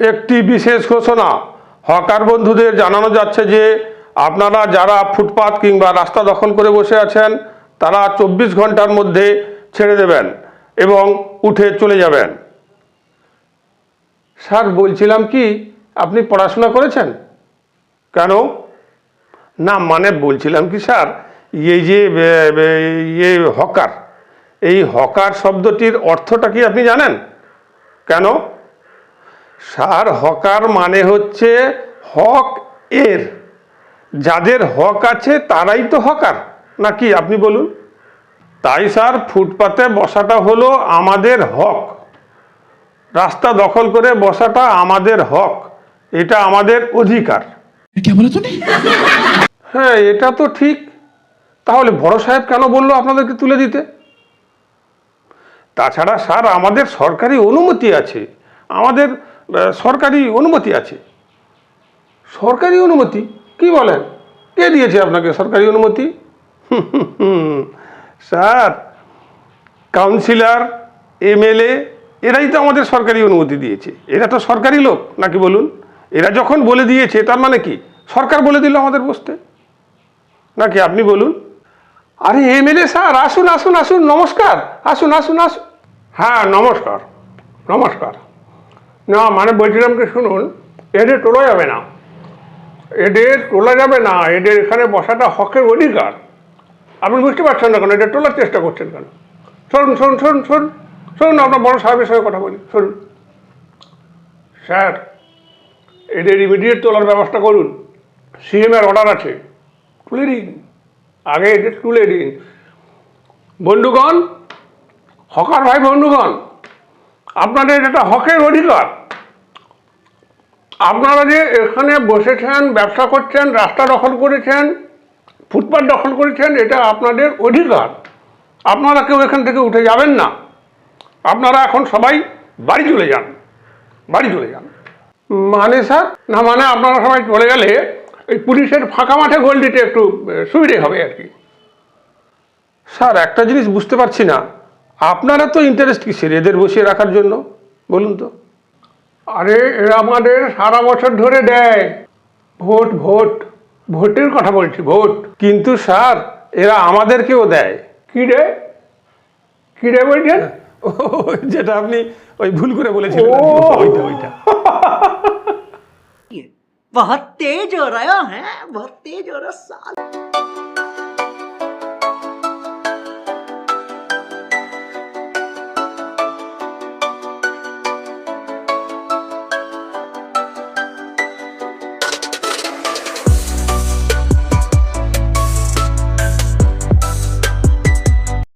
একটি বিশেষ ঘোষণা, হকার বন্ধুদের জানানো যাচ্ছে যে আপনারা যারা ফুটপাত কিংবা রাস্তা দখল করে বসে আছেন তারা 24 ঘন্টার মধ্যে ছেড়ে দেবেন এবং উঠে চলে যাবেন। স্যার বলছিলাম কি, আপনি পড়াশোনা করেছেন? কেন? না মানে বলছিলাম কি স্যার, এই যে হকার, এই হকার শব্দটির অর্থটা কি আপনি জানেন? কেন? স্যার হকার মানে হচ্ছে হক এর, যাদের হক আছে তারাই তো হকার, নাকি আপনি বলুন? তাই স্যার ফুটপাতে বসাটা হলো আমাদের হক, রাস্তা দখল করে বসাটা আমাদের হক, এটা আমাদের অধিকার। হ্যাঁ এটা তো ঠিক, তাহলে বড় সাহেব কেন বললো আপনাদেরকে তুলে দিতে? তাছাড়া স্যার আমাদের সরকারি অনুমতি আছে, আমাদের সরকারি অনুমতি আছে। সরকারি অনুমতি? কি বলেন? কে দিয়েছে আপনাকে সরকারি অনুমতি? স্যার কাউন্সিলর, এমএলএ এরাই তো আমাদের সরকারি অনুমতি দিয়েছে, এরা তো সরকারি লোক, নাকি বলুন? এরা যখন বলে দিয়েছে তার মানে কি সরকার বলে দিল আমাদের বসতে, নাকি আপনি বলুন? আরে এমএলএ স্যার আসুন আসুন আসুন, নমস্কার, আসুন আসুন আসুন। হ্যাঁ নমস্কার নমস্কার। না মানে বলছিলাম কি, শুনুন, এদের তোলা যাবে না, এদের তোলা যাবে না, এদের এখানে বসাটা হকের অধিকার। আপনি বুঝতে পারছেন না কেন? এদের তোলার চেষ্টা করছেন কেন? শুনুন শুনুন শুনুন শুনুন শুনুন, আপনার বড় সাহেবের সঙ্গে কথা বলি, শুনুন। স্যার এদের ইমিডিয়েট তোলার ব্যবস্থা করুন, সিএমের অর্ডার আছে, তুলে দিন, আগে এদের তুলে দিন। বন্ধুগণ, হকার ভাই বন্ধুগণ, আপনাদের এটা হকের অধিকার। আপনারা যে এখানে বসেছেন, ব্যবসা করছেন, রাস্তা দখল করেছেন, ফুটপাথ দখল করেছেন, এটা আপনাদের অধিকার। আপনারা কেউ এখান থেকে উঠে যাবেন না, আপনারা এখন সবাই বাড়ি চলে যান, বাড়ি চলে যান। মানে স্যার? না মানে আপনারা সবাই চলে গেলে এই পুলিশের ফাঁকা মাঠে গোল দিতে একটু সুবিধে হবে আর কি। স্যার একটা জিনিস বুঝতে পারছি না, আপনারা তো ইন্টারেস্ট কিসের এদের বসিয়ে রাখার জন্য বলুন তো? আরে এরা আমাদের সারা বছর ধরে দেয় ভোট, ভোট, ভোটের কথা বলছি, ভোট। কিন্তু স্যার এরা আমাদেরকেও দেয়। কি রে, কি রে বলছেন? যেটা আপনি ওই ভুল করে বলেছিলেন, ওইটা ওইটা। बहुत तेज हो रहा है, बहुत तेज हो रहा है साल।